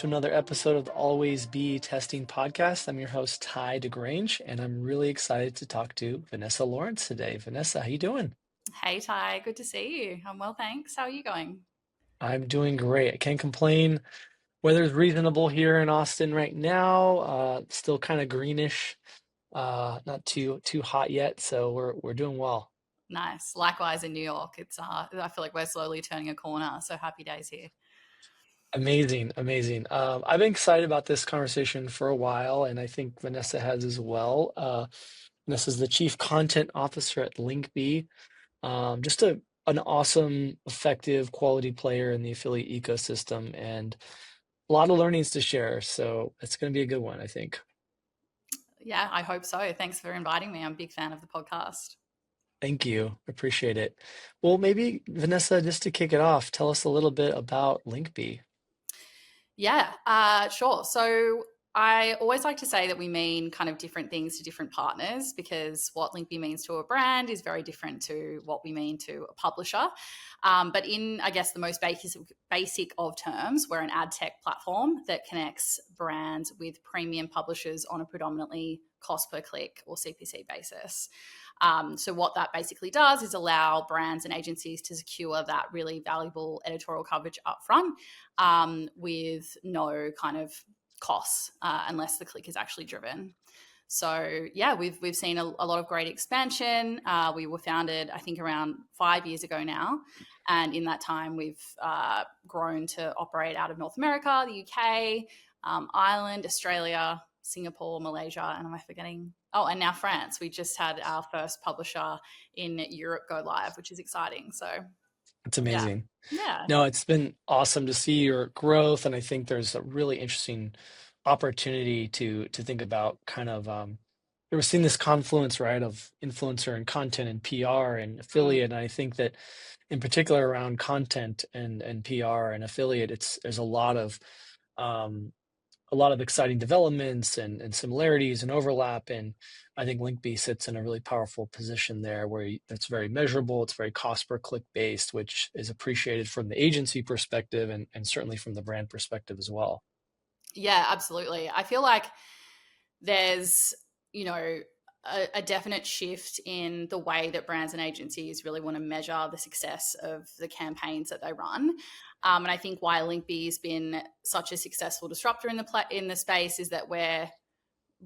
to another episode of the Always Be Testing podcast. I'm your host, Ty DeGrange, and I'm really excited to talk to Vanessa Lawrence today. Vanessa, how you doing? Hey Ty, good to see you. I'm well, thanks. How are you going? I'm doing great. I can't complain. Weather's reasonable here in Austin right now. Still kind of greenish, not too hot yet, so we're doing well. Nice. Likewise in New York. I feel like we're slowly turning a corner, so happy days here. Amazing, amazing. I've been excited about this conversation for a while, and I think Vanessa has as well. Vanessa's the Chief Content Officer at Linkbee. Just an awesome, effective, quality player in the affiliate ecosystem, and a lot of learnings to share. So it's going to be a good one, I think. Yeah, I hope so. Thanks for inviting me. I'm a big fan of the podcast. Thank you. Appreciate it. Well, maybe Vanessa, just to kick it off, tell us a little bit about Linkbee. Yeah, sure. So I always like to say that we mean kind of different things to different partners because what Linkby means to a brand is very different to what we mean to a publisher. But in, I guess, the most basic of terms, we're an ad tech platform that connects brands with premium publishers on a predominantly cost per click or CPC basis. So what that basically does is allow brands and agencies to secure that really valuable editorial coverage upfront with no kind of costs unless the click is actually driven. So yeah, we've seen a lot of great expansion. We were founded, I think, around 5 years ago now, and in that time, we've grown to operate out of North America, the UK, Ireland, Australia, Singapore, Malaysia, and am I forgetting? Oh, and now France. We just had our first publisher in Europe go live, which is exciting. So It's yeah, amazing. yeah. No, it's been awesome to see your growth, and I think there's a really interesting opportunity to think about kind of we're seeing this confluence, right, of influencer and content and PR and Mm. affiliate. And I think that in particular around content and PR and affiliate, there's um, a lot of exciting developments and similarities and overlap. And I think Linkbee sits in a really powerful position there where it's very measurable, it's very cost per click based, which is appreciated from the agency perspective and certainly from the brand perspective as well. Yeah, absolutely. I feel like there's, you know, a definite shift in the way that brands and agencies really want to measure the success of the campaigns that they run. And I think why Linkbee has been such a successful disruptor in the space is that we're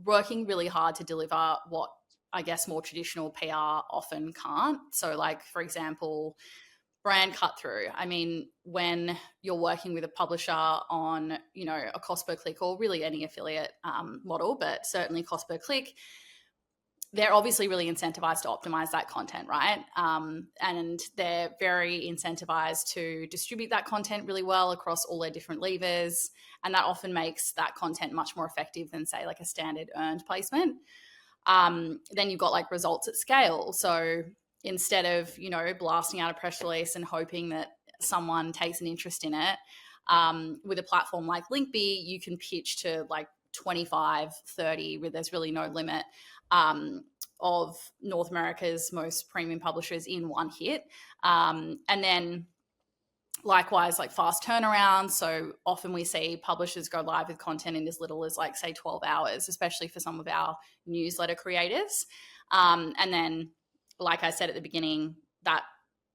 working really hard to deliver what I guess more traditional PR often can't. So, like for example, brand cut through. I mean, when you're working with a publisher on, a cost per click or really any affiliate model, but certainly cost per click, they're obviously really incentivized to optimize that content, right? And they're very incentivized to distribute that content really well across all their different levers. And that often makes that content much more effective than, say, like a standard earned placement. Then you've got like results at scale. So instead of, blasting out a press release and hoping that someone takes an interest in it, with a platform like Linkbee, you can pitch to like 25, 30, where there's really no limit, of North America's most premium publishers in one hit. And then likewise, like fast turnaround. So often we see publishers go live with content in as little as like, say, 12 hours, especially for some of our newsletter creators. And then, like I said at the beginning, that,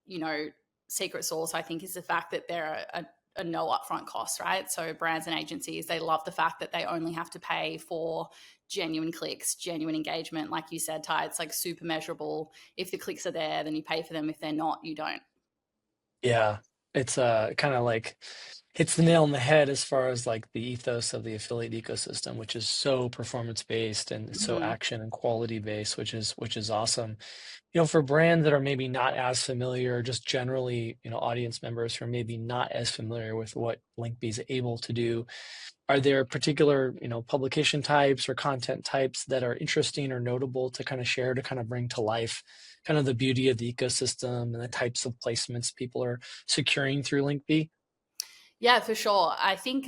you know, secret sauce, I think, is the fact that there are a no upfront costs, right? So brands and agencies, they love the fact that they only have to pay for genuine clicks, genuine engagement. Like you said, Ty, it's like super measurable. If the clicks are there, then you pay for them. If they're not, you don't. Yeah, it's kind of like hits the nail on the head as far as like the ethos of the affiliate ecosystem, which is so performance based and so Mm-hmm. action and quality based, which is awesome. For brands that are maybe not as familiar, or just generally, audience members who are maybe not as familiar with what Linkbee is able to do, are there particular, publication types or content types that are interesting or notable to kind of share to kind of bring to life kind of the beauty of the ecosystem and the types of placements people are securing through Linkbee? Yeah, for sure. I think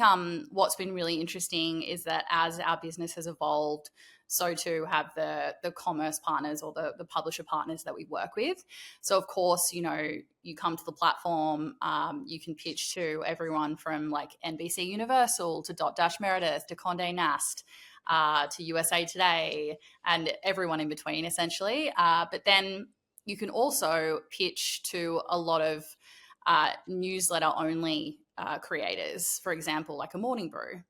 what's been really interesting is that as our business has evolved, so too have the commerce partners or the publisher partners that we work with. So of course, you come to the platform, you can pitch to everyone from like NBC Universal to Dot Dash Meredith to Condé Nast. To USA Today and everyone in between, essentially. But then you can also pitch to a lot of newsletter only creators, for example, like a Morning Brew.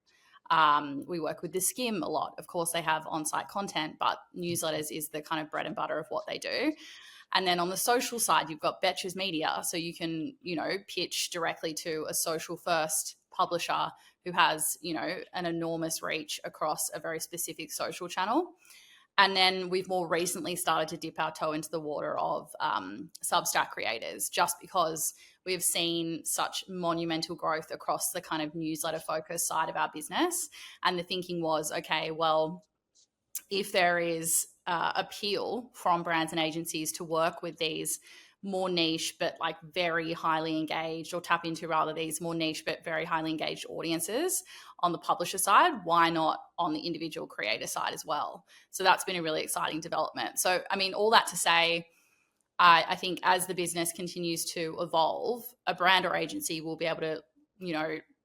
We work with the Skim a lot. Of course, they have on site content, but newsletters is the kind of bread and butter of what they do. And then on the social side, you've got Betches Media. So you can, pitch directly to a social first publisher who has, an enormous reach across a very specific social channel. And then we've more recently started to dip our toe into the water of Substack creators, just because we've seen such monumental growth across the kind of newsletter focused side of our business. And the thinking was, okay, well, if there is appeal from brands and agencies to work with these more niche but like very highly engaged, or tap into rather these more niche but very highly engaged audiences on the publisher side, why not on the individual creator side as well? So that's been a really exciting development. So I mean, all that to say, I think as the business continues to evolve, a brand or agency will be able to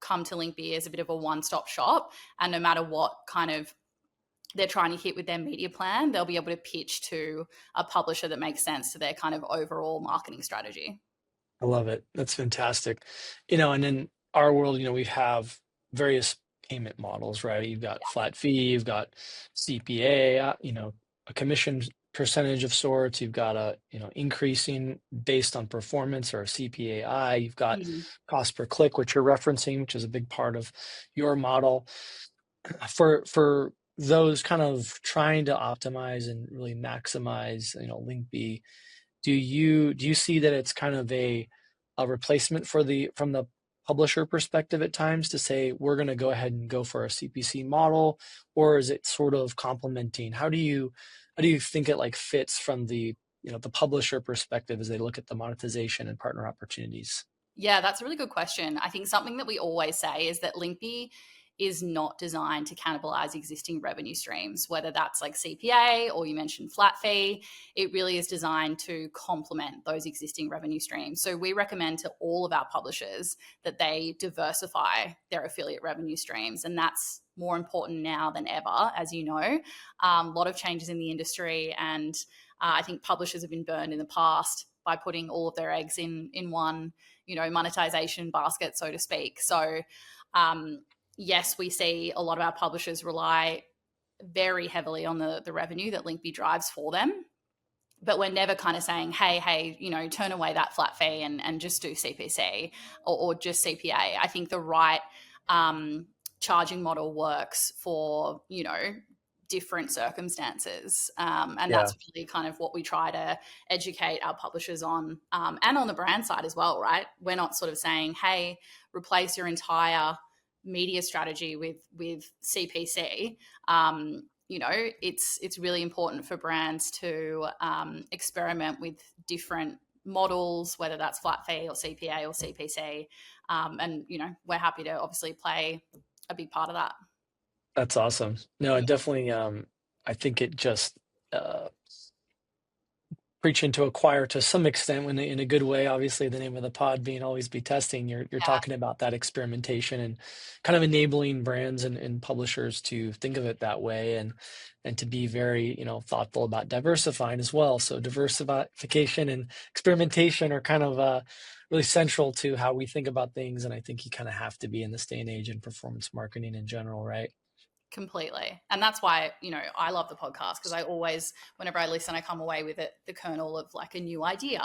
come to Linkbee as a bit of a one-stop shop, and no matter what kind of they're trying to hit with their media plan, they'll be able to pitch to a publisher that makes sense to their kind of overall marketing strategy. I love it. That's fantastic. And in our world, we have various payment models, right? You've got flat fee, you've got CPA, a commission percentage of sorts. You've got a, increasing based on performance, or a CPAI. You've got Mhm. cost per click, which you're referencing, which is a big part of your model. For those kind of trying to optimize and really maximize, Linkbee, do you see that it's kind of a replacement from the publisher perspective at times, to say we're going to go ahead and go for a CPC model, or is it sort of complementing? How do you think it like fits from the publisher perspective as they look at the monetization and partner opportunities? Yeah, that's a really good question. I think something that we always say is that Linkbee is not designed to cannibalize existing revenue streams, whether that's like CPA or you mentioned flat fee. It really is designed to complement those existing revenue streams. So we recommend to all of our publishers that they diversify their affiliate revenue streams. And that's more important now than ever, as you know. A lot of changes in the industry, and I think publishers have been burned in the past by putting all of their eggs in one monetization basket, so to speak. So yes, we see a lot of our publishers rely very heavily on the revenue that Linkbee drives for them. But we're never kind of saying, hey, turn away that flat fee and just do CPC or just CPA. I think the right charging model works for, different circumstances. And Yeah. that's really kind of what we try to educate our publishers on, and on the brand side as well, right? We're not sort of saying, hey, replace your entire media strategy with CPC. It's really important for brands to experiment with different models, whether that's flat fee or CPA or CPC. And we're happy to obviously play a big part of that. That's awesome. No, it Yeah. definitely, I think it just, uh, preaching to a choir to some extent, when in a good way. Obviously, the name of the pod being always be testing. You're talking about that experimentation and kind of enabling brands and publishers to think of it that way, and to be very, thoughtful about diversifying as well. So diversification and experimentation are kind of really central to how we think about things. And I think you kind of have to be in this day and age in performance marketing in general, right? Completely. And that's why, I love the podcast, because I always, whenever I listen, I come away with it, the kernel of like a new idea.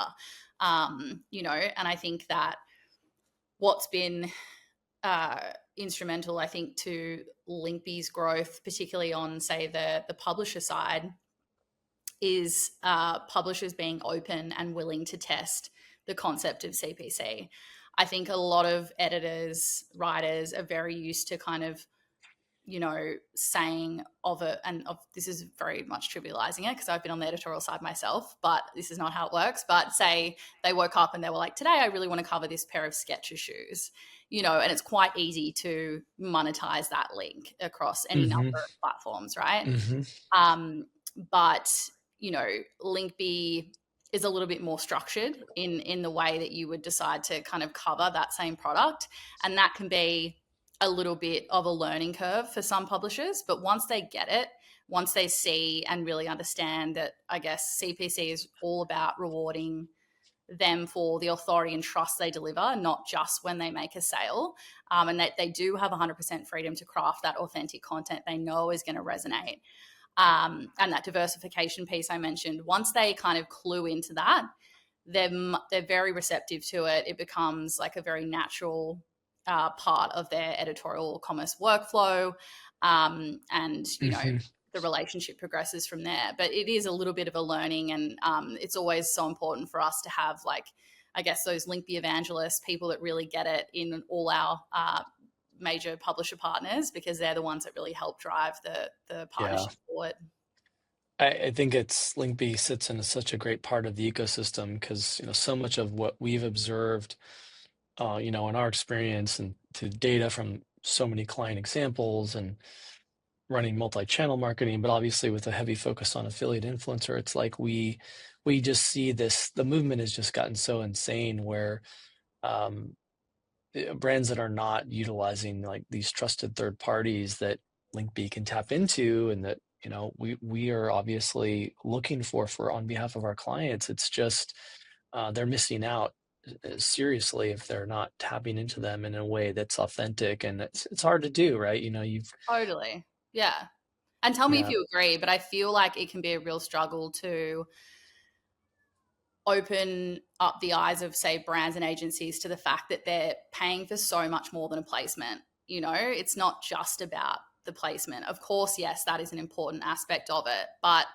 And I think that what's been instrumental, I think, to Linkbee's growth, particularly on, say, the publisher side, is publishers being open and willing to test the concept of CPC. I think a lot of editors, writers are very used to kind of saying of it, and this is very much trivializing it because I've been on the editorial side myself, but this is not how it works. But say they woke up and they were like, today I really want to cover this pair of Skechers shoes, and it's quite easy to monetize that link across any number Mm-hmm. of platforms, right? Mm-hmm. But Linkbee is a little bit more structured in the way that you would decide to kind of cover that same product, and that can be a little bit of a learning curve for some publishers. But once they get it, once they see and really understand that, I guess CPC is all about rewarding them for the authority and trust they deliver, not just when they make a sale, and that they do have 100% freedom to craft that authentic content they know is going to resonate. And that diversification piece I mentioned, once they kind of clue into that, they're very receptive to it. It becomes like a very natural part of their editorial commerce workflow, and Mm-hmm. the relationship progresses from there. But it is a little bit of a learning, and it's always so important for us to have, like, I guess, those Linkby evangelists, people that really get it in all our major publisher partners, because they're the ones that really help drive the Yeah. partnership forward. I think Linkbee sits in such a great part of the ecosystem because, so much of what we've observed, in our experience and to data from so many client examples and running multi-channel marketing, but obviously with a heavy focus on affiliate influencer, it's like we just see the movement has just gotten so insane where um, brands that are not utilizing like these trusted third parties that Linkbee can tap into, and that we are obviously looking for on behalf of our clients. It's just they're missing out seriously if they're not tapping into them in a way that's authentic, and it's hard to do, right? You've Totally. Yeah. And tell me if yeah. you agree, but I feel like it can be a real struggle to open up the eyes of, say, brands and agencies to the fact that they're paying for so much more than a placement. It's not just about the placement. Of course, yes, that is an important aspect of it, but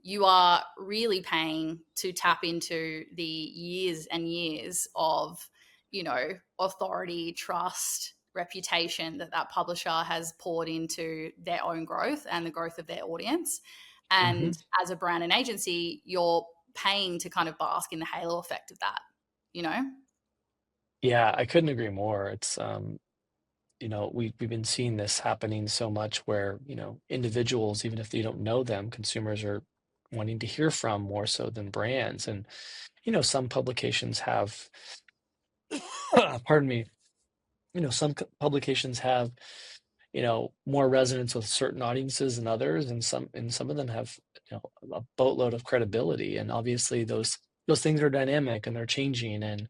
you are really paying to tap into the years and years of, authority, trust, reputation that publisher has poured into their own growth and the growth of their audience. Hmm. And as a brand and agency, you're paying to kind of bask in the halo effect of that, you know? Yeah, I couldn't agree more. It's we've been seeing this happening so much where, individuals, even if you don't know them, consumers are wanting to hear from more so than brands. And, some publications have, pardon me, some publications have, more resonance with certain audiences than others, and some of them have, a boatload of credibility. And obviously those things are dynamic and they're changing, and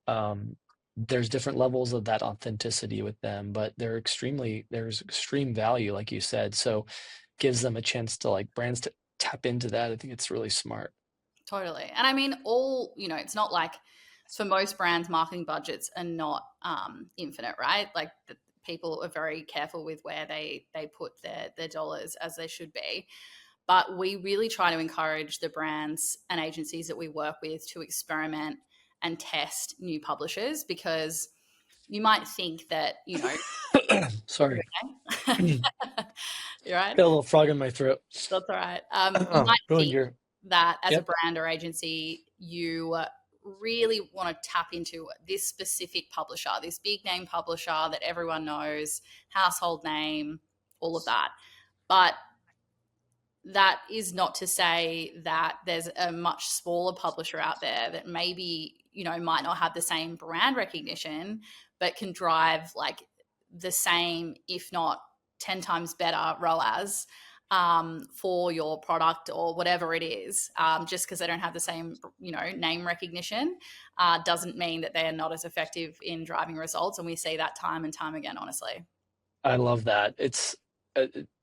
um, there's different levels of that authenticity with them, but there's extreme value, like you said. So gives them a chance to, like, brands to tap into that. I think it's really smart. Totally. And I mean, it's not like, for most brands, marketing budgets are not infinite, right? Like, people are very careful with where they put their dollars, as they should be. But we really try to encourage the brands and agencies that we work with to experiment and test new publishers, because you might think that, Sorry. Got you're right. a little frog in my throat. That's all right. You might Ruined think your that as a Yep. brand or agency, you really want to tap into this specific publisher, this big name publisher that everyone knows, household name, all of that. But that is not to say that there's a much smaller publisher out there that maybe, might not have the same brand recognition, but can drive like the same, if not 10 times better ROAS for your product or whatever it is. Just because they don't have the same, name recognition doesn't mean that they are not as effective in driving results. And we see that time and time again, honestly. I love that.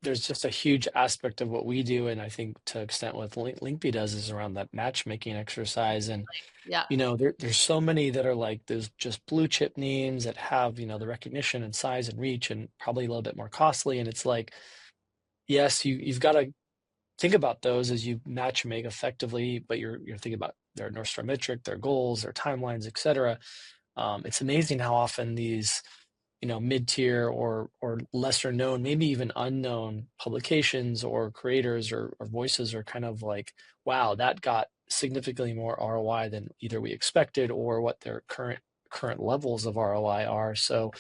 There's just a huge aspect of what we do, and I think to extent what Linkby does is around that matchmaking exercise. And Yeah, there's so many that are like those just blue chip names that have, the recognition and size and reach, and probably a little bit more costly. And it's like, yes, you've got to think about those as you match make effectively, but you're thinking about their North Star metric, their goals, their timelines, etc. It's amazing how often these mid-tier or lesser known, maybe even unknown publications or creators or voices are kind of like, wow, that got significantly more ROI than either we expected or what their current levels of ROI are. So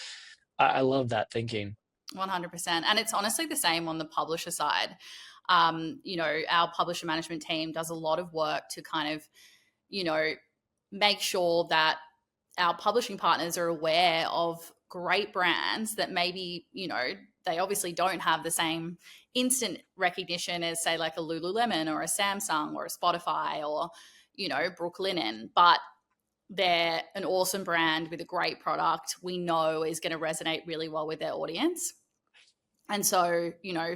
I love that thinking. 100%. And it's honestly the same on the publisher side. Our publisher management team does a lot of work to kind of, you know, make sure that our publishing partners are aware of great brands that maybe, they obviously don't have the same instant recognition as, say, like a Lululemon or a Samsung or a Spotify or, Brooklinen, but they're an awesome brand with a great product we know is going to resonate really well with their audience. And so,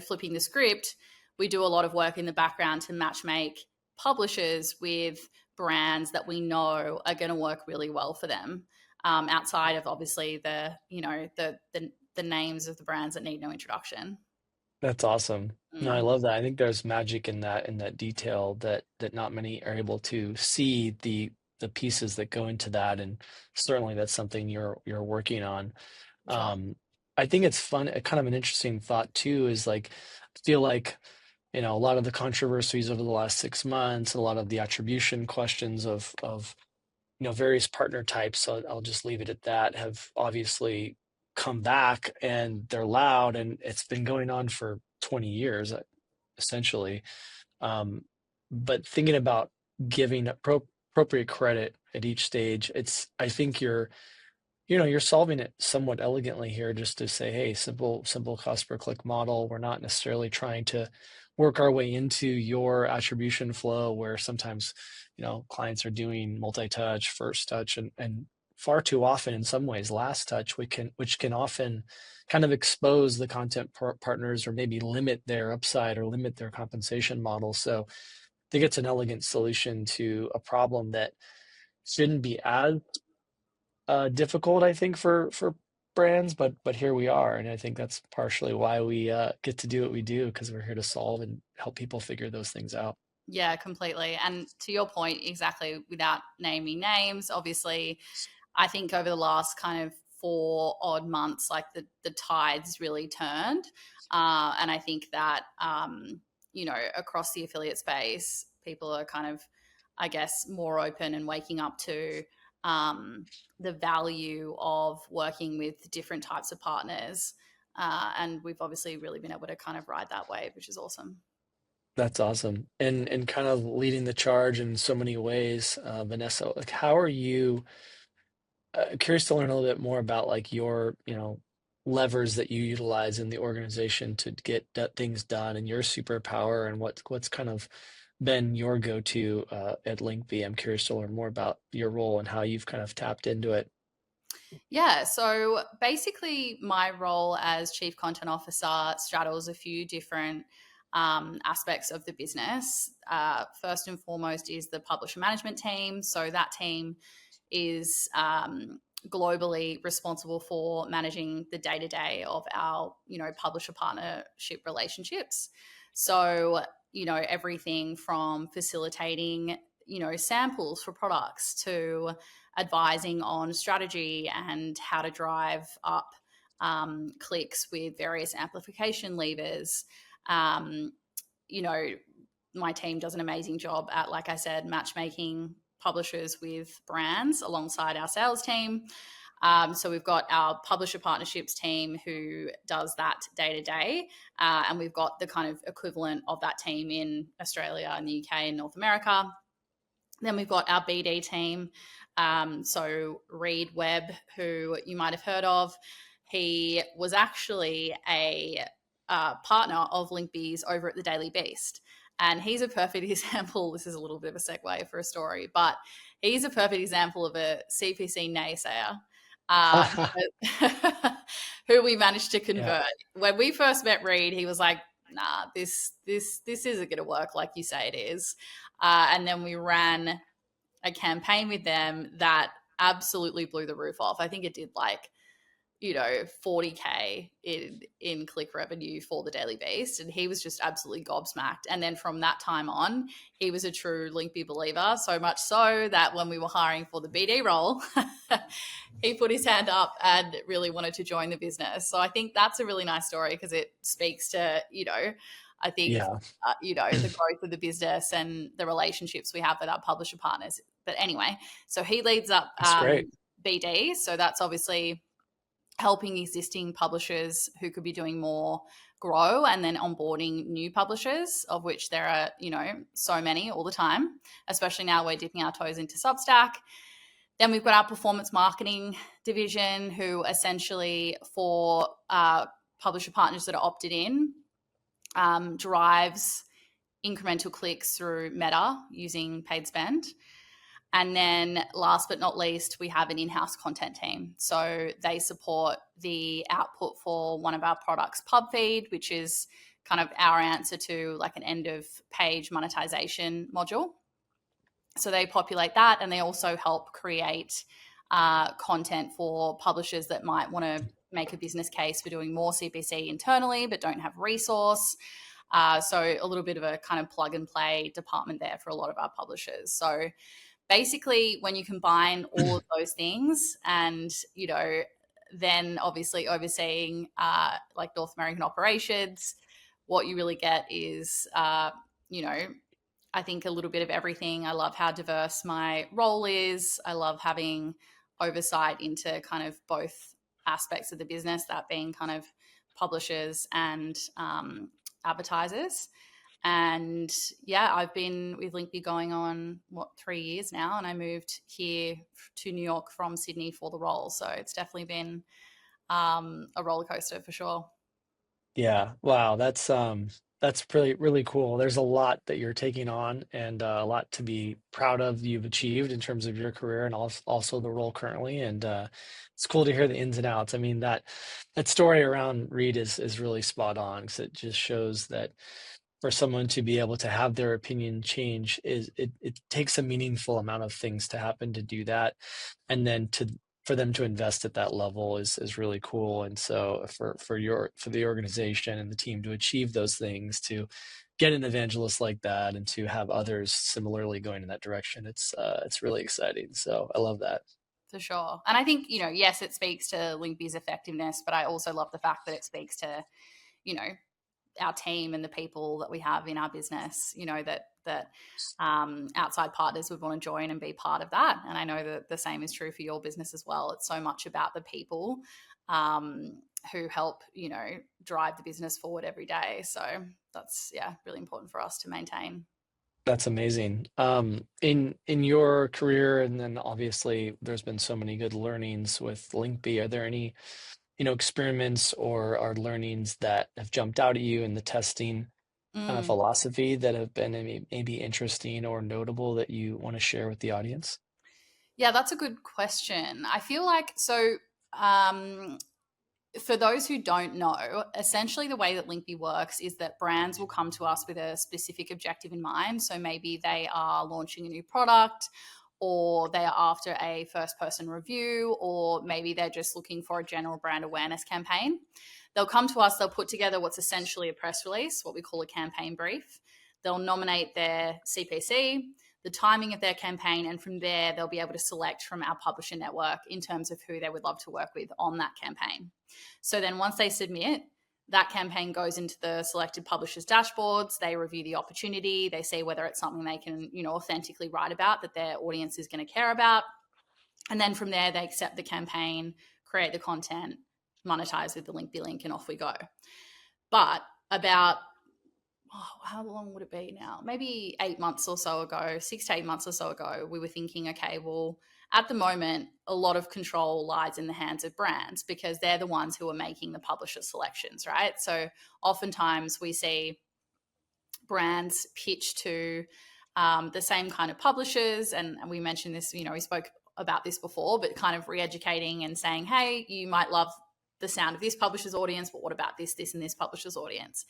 flipping the script, we do a lot of work in the background to matchmake publishers with brands that we know are going to work really well for them. Outside of obviously the names of the brands that need no introduction. That's awesome. No, I Mm, love that. I think there's magic in that detail that not many are able to see the pieces that go into that, and certainly that's something you're working on. for sure. Um, I think it's fun, kind of an interesting thought too, is like I feel like a lot of the controversies over the last 6 months, a lot of the attribution questions of various partner types, so I'll just leave it at that, have obviously come back and they're loud, and it's been going on for 20 years, essentially. Um, but thinking about giving appropriate credit at each stage, I think you're solving it somewhat elegantly here, just to say, hey, simple cost per click model. We're not necessarily trying to work our way into your attribution flow, where sometimes, clients are doing multi-touch, first touch, and far too often, in some ways, last touch, which can often kind of expose the content partners or maybe limit their upside or limit their compensation model. So I think it's an elegant solution to a problem that shouldn't be as difficult, I think, for brands, but here we are, and I think that's partially why we get to do what we do, because we're here to solve and help people figure those things out. Yeah, completely. And to your point, exactly, without naming names, obviously, I think over the last kind of 4 odd months, like the tides really turned. And I think that, across the affiliate space, people are kind of, I guess, more open and waking up to the value of working with different types of partners. And we've obviously really been able to kind of ride that wave, which is awesome. That's awesome, and kind of leading the charge in so many ways, Vanessa. Like, how are you? Curious to learn a little bit more about like your, levers that you utilize in the organization to get things done, and your superpower, and what's kind of been your go-to at Linkbee. I'm curious to learn more about your role and how you've kind of tapped into it. Yeah, so basically, my role as Chief Content Officer straddles a few different aspects of the business. First and foremost is the publisher management team. So that team is globally responsible for managing the day to day of our, publisher partnership relationships. So, everything from facilitating, samples for products to advising on strategy and how to drive up clicks with various amplification levers. Um, you know, my team does an amazing job at, like I said, matchmaking publishers with brands alongside our sales team. So we've got our publisher partnerships team who does that day to day, and we've got the kind of equivalent of that team in Australia and the UK and North America. Then we've got our BD team. So Reed Webb, who you might have heard of, he was actually a partner of Linkbee's over at the Daily Beast. And he's a perfect example. This is a little bit of a segue for a story, but he's a perfect example of a CPC naysayer uh, who we managed to Yeah. convert. When we first met Reed, he was like, "Nah, this isn't going to work like you say it is." And then we ran a campaign with them that absolutely blew the roof off. I think it did like 40K in click revenue for the Daily Beast, and he was just absolutely gobsmacked. And then from that time on, he was a true Linkby believer, so much so that when we were hiring for the BD role, he put his hand up and really wanted to join the business. So I think that's a really nice story because it speaks to, I think, Yeah, the growth of the business and the relationships we have with our publisher partners. But anyway, so he leads up that's great. BD. So that's obviously helping existing publishers who could be doing more grow, and then onboarding new publishers, of which there are, so many all the time, especially now we're dipping our toes into Substack. Then we've got our performance marketing division, who essentially for publisher partners that are opted in, drives incremental clicks through Meta using paid spend. And then last but not least, we have an in-house content team. So they support the output for one of our products, PubFeed, which is kind of our answer to like an end of page monetization module. So they populate that, and they also help create content for publishers that might want to make a business case for doing more CPC internally but don't have resource. So a little bit of a kind of plug and play department there for a lot of our publishers. So basically, when you combine all of those things and, then obviously overseeing like North American operations, what you really get is, I think a little bit of everything. I love how diverse my role is. I love having oversight into kind of both aspects of the business, that being kind of publishers and advertisers. And yeah, I've been with Linkby going on 3 years now, and I moved here to New York from Sydney for the role. So it's definitely been a roller coaster for sure. Yeah. Wow. That's really, really cool. There's a lot that you're taking on and a lot to be proud of you've achieved in terms of your career and also the role currently. And it's cool to hear the ins and outs. I mean, that story around Reed is really spot on because it just shows that for someone to be able to have their opinion change it takes a meaningful amount of things to happen to do that, and then for them to invest at that level is really cool. And so for the organization and the team to achieve those things, to get an evangelist like that and to have others similarly going in that direction, it's really exciting. So I love that. For sure. And I think, yes, it speaks to Linkby's effectiveness, but I also love the fact that it speaks to, you know, our team and the people that we have in our business, that outside partners would want to join and be part of that. And I know that the same is true for your business as well. It's so much about the people who help, drive the business forward every day. So that's, really important for us to maintain. That's amazing. In your career, and then obviously there's been so many good learnings with Linkbee. Are there any, experiments or learnings that have jumped out at you in the testing Mm. philosophy that have been maybe interesting or notable that you want to share with the audience? Yeah, that's a good question. I feel like um, for those who don't know, essentially the way that Linkby works is that brands will come to us with a specific objective in mind. So maybe they are launching a new product, or they are after a first person review, or maybe they're just looking for a general brand awareness campaign. They'll come to us, they'll put together what's essentially a press release, what we call a campaign brief. They'll nominate their CPC, the timing of their campaign, and from there they'll be able to select from our publisher network in terms of who they would love to work with on that campaign. So then once they submit, that campaign goes into the selected publishers' dashboards. They review the opportunity. They see whether it's something they can, authentically write about, that their audience is going to care about. And then from there, they accept the campaign, create the content, monetize with the Linkbee link, and off we go. But about how long would it be now? Maybe 8 months or so ago, 6 to 8 months or so ago, we were thinking, okay, well, at the moment, a lot of control lies in the hands of brands because they're the ones who are making the publisher selections, right? So oftentimes we see brands pitch to the same kind of publishers, and we mentioned this, we spoke about this before, but kind of re-educating and saying, hey, you might love the sound of this publisher's audience, but what about this, and this publisher's audience?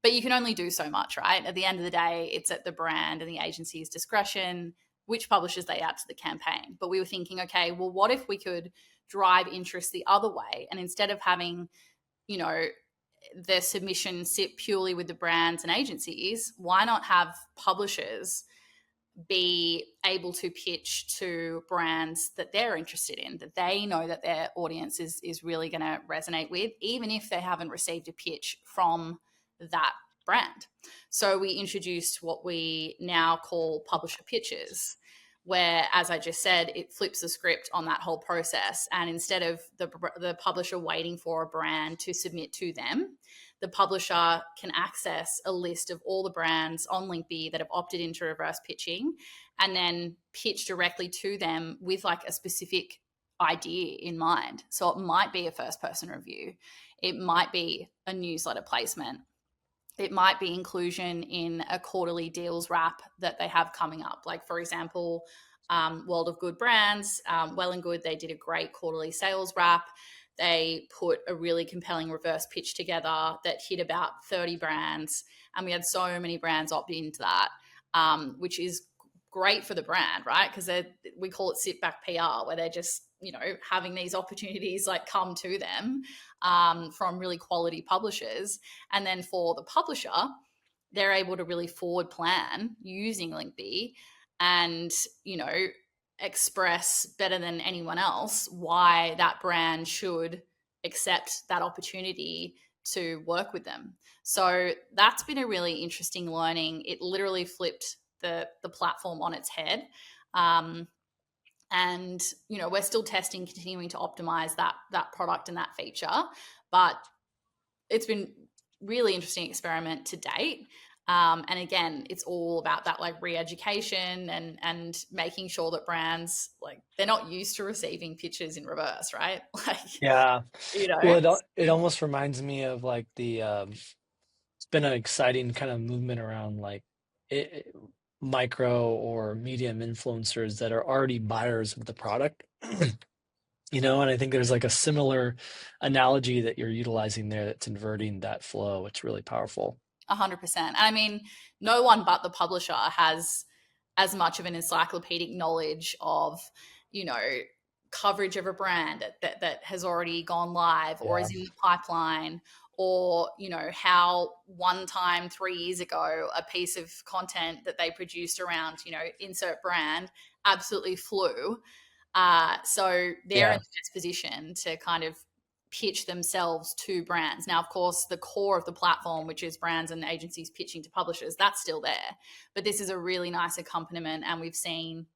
But you can only do so much, right? At the end of the day, it's at the brand and the agency's discretion. which publishers they add to the campaign. But we were thinking, okay, well, what if we could drive interest the other way? And instead of having, you know, the submission sit purely with the brands and agencies, why not have publishers be able to pitch to brands that they're interested in, that they know that their audience is really going to resonate with, even if they haven't received a pitch from that brand. So we introduced what we now call publisher pitches, where, as I just said, it flips the script on that whole process. And instead of the publisher waiting for a brand to submit to them, the publisher can access a list of all the brands on Linkbee that have opted into reverse pitching, and then pitch directly to them with like a specific idea in mind. So it might be a first person review, it might be a newsletter placement, it might be inclusion in a quarterly deals wrap that they have coming up. Like, for example, World of Good Brands, Well and Good, they did a great quarterly sales wrap. They put a really compelling reverse pitch together that hit about 30 brands. And we had so many brands opt into that, which is great for the brand, right? Because we call it sit back PR, where they're just, you know, having these opportunities like come to them from really quality publishers. And then for the publisher, they're able to really forward plan using Linkbee and, you know, express better than anyone else why that brand should accept that opportunity to work with them. So that's been a really interesting learning. It literally flipped the platform on its head. And, you know, we're still testing, continuing to optimize that product and that feature, but it's been really interesting experiment to date. And again, it's all about that like re-education and making sure that brands, like, they're not used to receiving pitches in reverse, right? Like, Yeah. you know, Well, it almost reminds me of like it's been an exciting kind of movement around like it, micro or medium influencers that are already buyers of the product. And I think there's like a similar analogy that you're utilizing there that's inverting that flow. It's really powerful. 100%. And I mean, no one but the publisher has as much of an encyclopedic knowledge of, you know, coverage of a brand that has already gone live or Yeah. is in the pipeline, or, you know, how one time 3 years ago a piece of content that they produced around, you know, insert brand absolutely flew. So they're in Yeah. the best position to kind of pitch themselves to brands. Now, of course, the core of the platform, which is brands and agencies pitching to publishers, that's still there. But this is a really nice accompaniment, and we've seen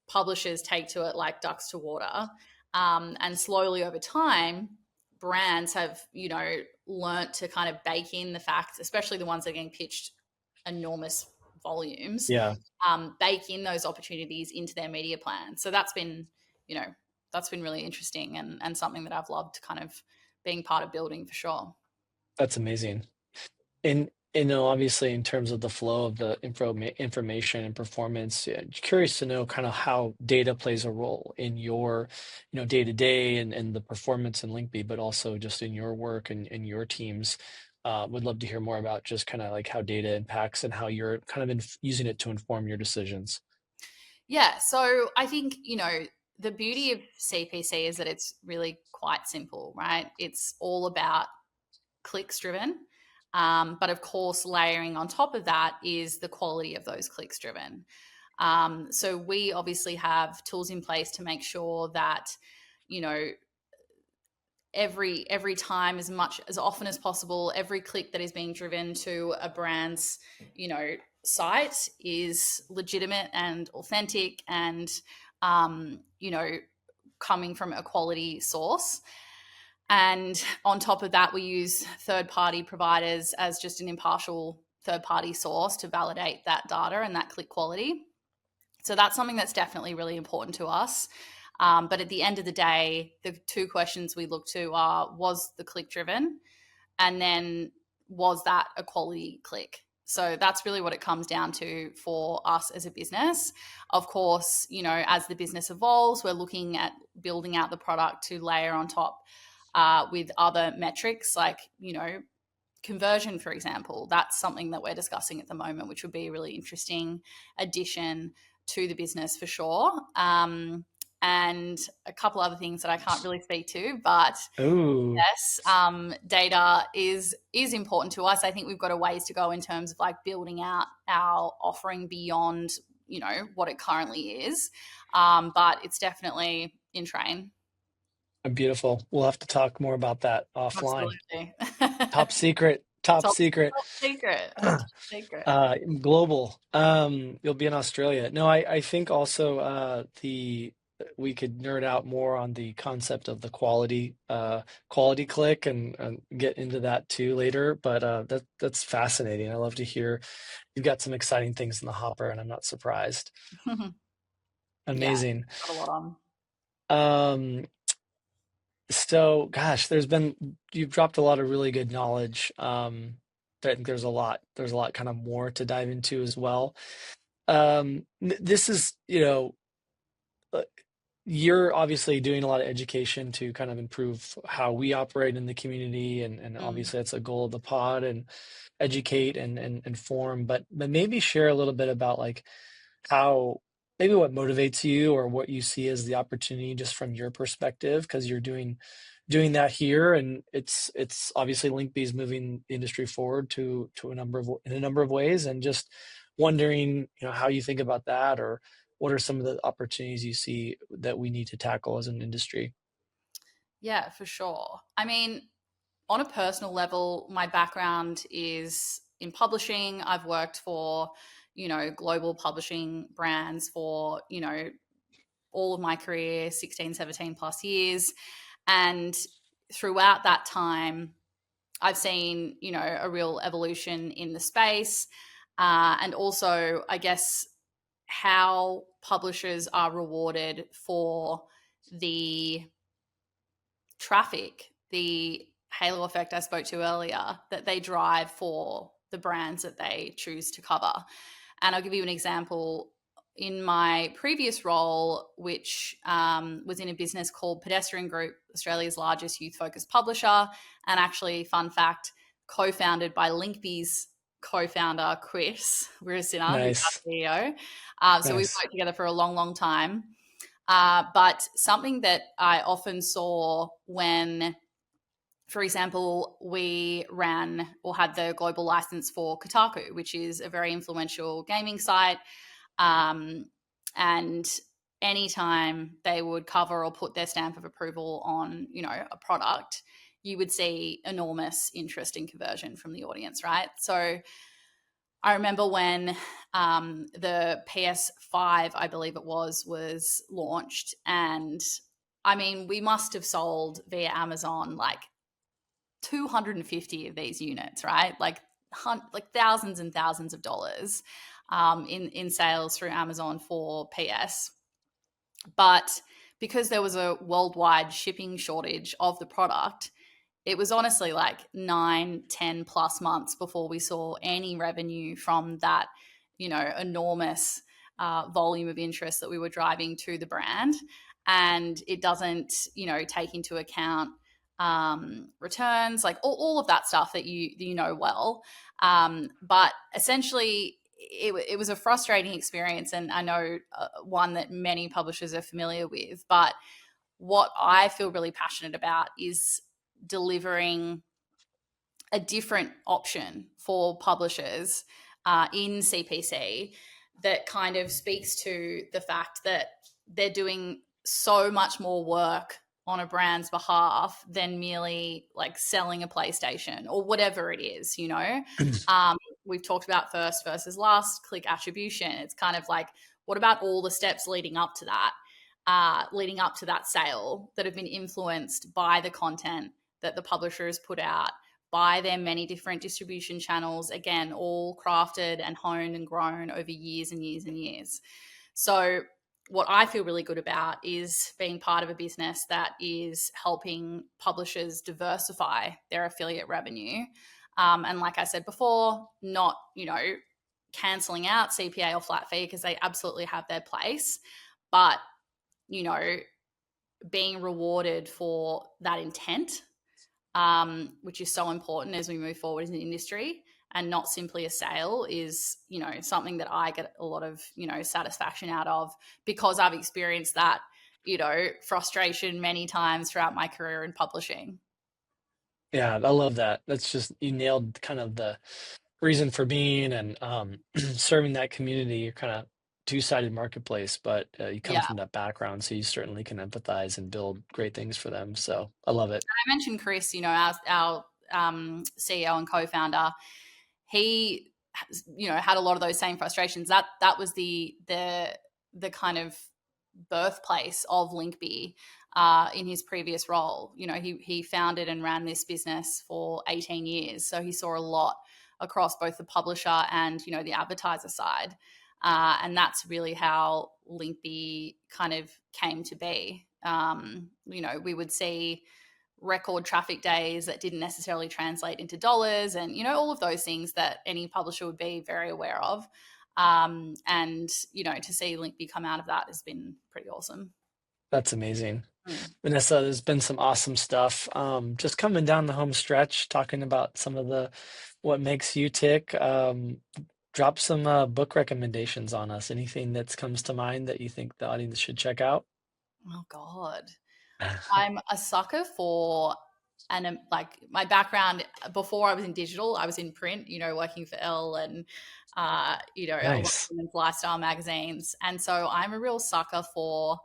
publishers take to it like ducks to water. And slowly over time, brands have, you know, learnt to kind of bake in the fact, especially the ones that are getting pitched enormous volumes, Yeah. bake in those opportunities into their media plan. So that's been, you know, that's been really interesting and something that I've loved kind of being part of building for sure. That's amazing. And obviously in terms of the flow of the information and performance, yeah, curious to know kind of how data plays a role in your, day to day and the performance in Linkby, but also just in your work and your teams. Would love to hear more about just kind of like how data impacts and how you're kind of using it to inform your decisions. Yeah. So I think, you know, the beauty of CPC is that it's really quite simple, right? It's all about clicks driven. But of course, layering on top of that is the quality of those clicks driven. So we obviously have tools in place to make sure that, you know, every time, as often as possible, every click that is being driven to a brand's, you know, site is legitimate and authentic and, you know, coming from a quality source. And on top of that, we use third party providers as just an impartial third party source to validate that data and that click quality. So that's something that's definitely really important to us. But at the end of the day, the two questions we look to are, was the click driven? And then was that a quality click? So that's really what it comes down to for us as a business. Of course, you know, as the business evolves, we're looking at building out the product to layer on top with other metrics like, you know, conversion, for example. That's something that we're discussing at the moment, which would be a really interesting addition to the business for sure. And a couple other things that I can't really speak to, but Ooh, yes, data is important to us. I think we've got a ways to go in terms of like building out our offering beyond, what it currently is. But it's definitely in train. beautiful. We'll have to talk more about that offline. Absolutely. Top secret, top top, secret. top secret. Top secret. Global. You'll be in Australia. No, I think also the we could nerd out more on the concept of the quality click and get into that too later. But that's fascinating. I love to hear you've got some exciting things in the hopper, and I'm not surprised. Yeah, Amazing. got a lot on. Um, so gosh, you've dropped a lot of really good knowledge. I think there's a lot kind of more to dive into as well. This is, uh, you're obviously doing a lot of education to kind of improve how we operate in the community, and Mm. obviously that's a goal of the pod and educate and inform, but maybe share a little bit about like how maybe what motivates you or what you see as the opportunity just from your perspective because you're doing that here, and it's obviously Linkbee is moving the industry forward to a number of ways, and just wondering how you think about that, or what are some of the opportunities you see that we need to tackle as an industry. Yeah, for sure. I mean, on a personal level, my background is in publishing. I've worked for, global publishing brands for, all of my career, 16, 17 plus years. And throughout that time, I've seen, a real evolution in the space. And also, I guess, how publishers are rewarded for the traffic, the halo effect I spoke to earlier, that they drive for the brands that they choose to cover. And I'll give you an example. In my previous role, which was in a business called Pedestrian Group, Australia's largest youth focused publisher, and actually, fun fact, co founded by Linkbee's co founder, Chris Sinner, who's our Nice, CEO. So we've nice, worked together for a long, long time. But something that I often saw when, for example, we ran or had the global license for Kotaku, which is a very influential gaming site. And anytime they would cover or put their stamp of approval on, a product, you would see enormous interest and conversion from the audience, right? So I remember when the PS5, I believe it was launched. And I mean, we must have sold via Amazon like 250 of these units, right? Like thousands and thousands of dollars in sales through Amazon for PS. But because there was a worldwide shipping shortage of the product, it was honestly like 9, 10 plus months before we saw any revenue from that, enormous volume of interest that we were driving to the brand. And it doesn't, take into account returns, like all of that stuff that you know well. But essentially, it was a frustrating experience, and I know one that many publishers are familiar with. But what I feel really passionate about is delivering a different option for publishers in CPC that kind of speaks to the fact that they're doing so much more work on a brand's behalf than merely like selling a PlayStation or whatever it is, we've talked about first versus last click attribution. It's kind of like, what about all the steps leading up to that? Leading up to that sale that have been influenced by the content that the publisher has put out, by their many different distribution channels, again, all crafted and honed and grown over years and years and years. So what I feel really good about is being part of a business that is helping publishers diversify their affiliate revenue. And like I said before, not, canceling out CPA or flat fee, because they absolutely have their place, but you know, being rewarded for that intent, which is so important as we move forward as an industry. and not simply a sale is, something that I get a lot of, satisfaction out of, because I've experienced that, frustration many times throughout my career in publishing. Yeah, I love that. That's just, you nailed kind of the reason for being, and serving that community. You're kind of two-sided marketplace, but you come Yeah. from that background, so you certainly can empathize and build great things for them. So I love it. I mentioned Chris, our CEO and co-founder. He, had a lot of those same frustrations. That was the kind of birthplace of Linkbee in his previous role. He founded and ran this business for 18 years, so he saw a lot across both the publisher and the advertiser side. And that's really how Linkbee kind of came to be. We would see record traffic days that didn't necessarily translate into dollars, and all of those things that any publisher would be very aware of. And to see Linkby come out of that has been pretty awesome. That's amazing. Mm. Vanessa, there's been some awesome stuff. Just coming down the home stretch, talking about some of the what makes you tick. Drop some book recommendations on us. Anything that comes to mind that you think the audience should check out? Oh God, I'm a sucker for, and like my background before I was in digital, I was in print. Working for Elle and a lot of Nice. women's lifestyle magazines, and so I'm a real sucker for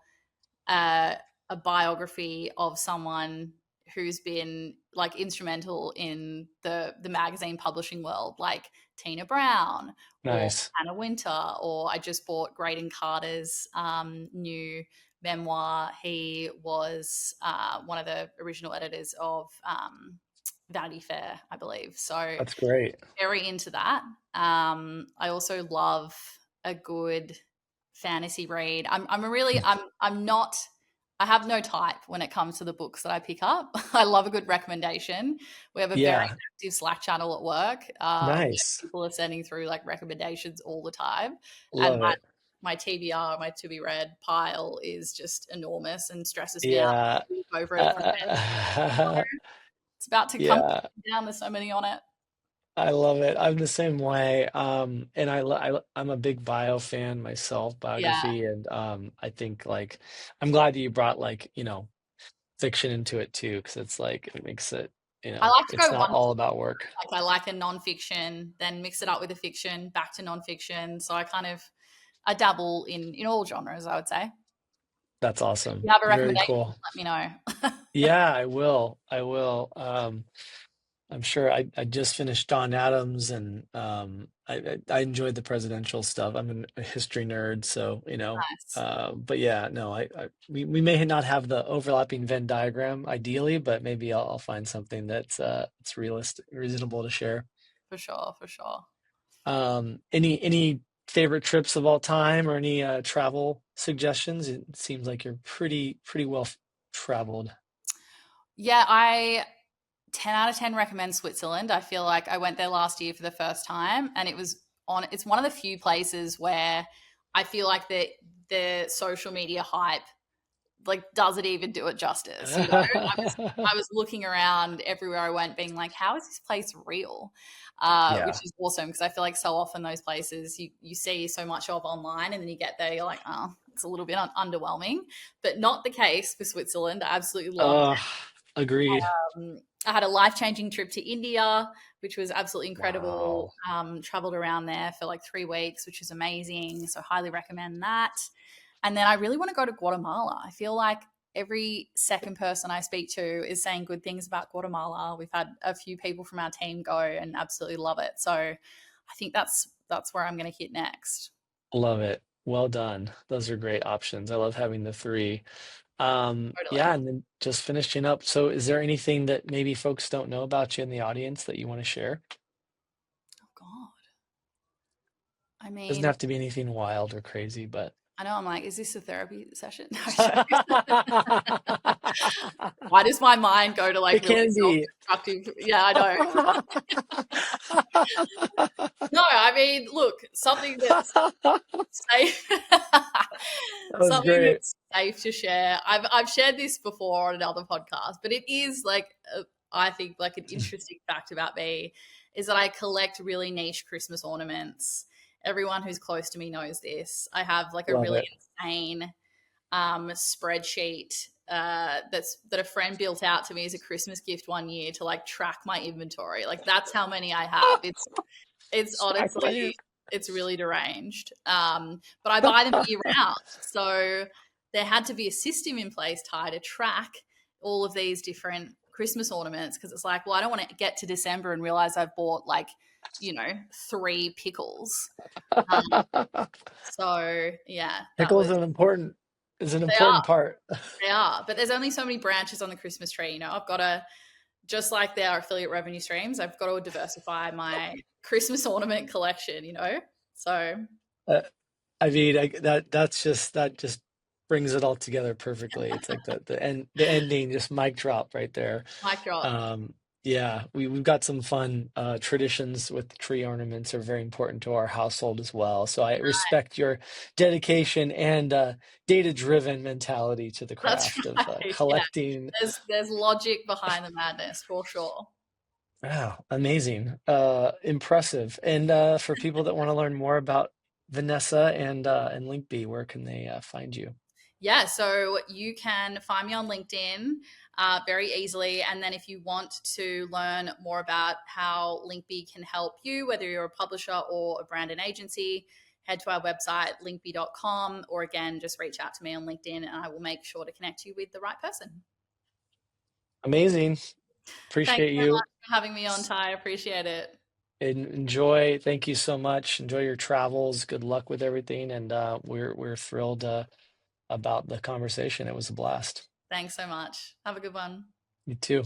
uh, a biography of someone who's been like instrumental in the magazine publishing world, like Tina Brown or Nice. Anna Winter, or I just bought Graydon Carter's new memoir. He was one of the original editors of Vanity Fair, I believe. So That's great. very into that. I also love a good fantasy read. I'm not. I have no type when it comes to the books that I pick up. I love a good recommendation. We have a very Yeah, active Slack channel at work. Where nice. people are sending through like recommendations all the time, and Love my it. my TBR, my to be read pile is just enormous and stresses me out. Yeah. I look over it every day. Uh, It's about to come yeah, down. There's so many on it. I love it. I'm the same way. And I'm a big bio fan myself, Yeah, biography, and I think like I'm glad that you brought like, fiction into it too, because it's like it makes it, I like to it's go not one all about work. like I like a nonfiction, then mix it up with a fiction, back to nonfiction. So I dabble in all genres, I would say. That's If awesome. you have a Very recommendation, cool. let me know. Yeah, I will. I will. I'm sure I just finished Don Adams, and I enjoyed the presidential stuff. I'm a history nerd, so Nice, but yeah, no, we may not have the overlapping Venn diagram ideally, but maybe I'll find something that's it's realistic, reasonable to share. for sure, for sure. Any favorite trips of all time, or any travel suggestions? It seems like you're pretty well traveled. Yeah, I 10 out of 10 recommend Switzerland. I feel like I went there last year for the first time, and it's one of the few places where I feel like the social media hype like does it even do it justice? I was looking around everywhere I went, being like, how is this place real? Which Yeah. is awesome, because I feel like so often those places you see so much of online, and then you get there, you're like, oh, it's a little bit underwhelming, but not the case for Switzerland. I absolutely loved Uh, Agreed. it. I had a life changing trip to India, which was absolutely incredible. Wow. Traveled around there for like 3 weeks, which is amazing. So highly recommend that. And then I really want to go to Guatemala. I feel like every second person I speak to is saying good things about Guatemala. We've had a few people from our team go and absolutely love it. So I think that's where I'm going to hit next. Love it. Well done. Those are great options. I love having the three. Yeah, Totally. and then just finishing up. So is there anything that maybe folks don't know about you in the audience that you want to share? Oh God. I Doesn't mean, have to be anything wild or crazy, but I know I'm like, is this a therapy session? Why does my mind go to like it really can be. self-destructive? Yeah, I know. No, I mean, look, something that's That safe, was something great. that's safe to share. I've shared this before on another podcast, but it is like I think like an interesting fact about me is that I collect really niche Christmas ornaments. Everyone who's close to me knows this. I have like a Love really it. insane spreadsheet that a friend built out to me as a Christmas gift one year to like track my inventory. Like that's how many I have. It's Stack my honestly, it's really deranged. But I buy them year round, so there had to be a system in place, Ty, to track all of these different Christmas ornaments, because it's like, well, I don't want to get to December and realize I've bought like, 3 pickles. Um, so yeah, that Pickles was is an they are important part. they are. But there's only so many branches on the Christmas tree. I've got to, just like there are affiliate revenue streams, I've got to diversify my Christmas ornament collection. So Uh, I mean, that just brings it all together perfectly. It's like the ending, just mic drop right there. mic drop. Um, yeah, we've got some fun traditions with tree ornaments are very important to our household as well. So I respect your dedication and data-driven mentality to the That's craft of right. Yeah, collecting. there's logic behind the madness for sure. Wow, amazing, impressive. And for people that want to learn more about Vanessa and Linkbee, where can they find you? Yeah, so you can find me on LinkedIn very easily. And then if you want to learn more about how Linkbee can help you, whether you're a publisher or a brand and agency, head to our website, linkbee.com, or again, just reach out to me on LinkedIn and I will make sure to connect you with the right person. Amazing. Thanks Appreciate so much you. for having me on, Ty. I appreciate it. Enjoy. Thank you so much. Enjoy your travels. Good luck with everything. And we're thrilled about the conversation. It was a blast. Thanks so much. Have a good one. You too.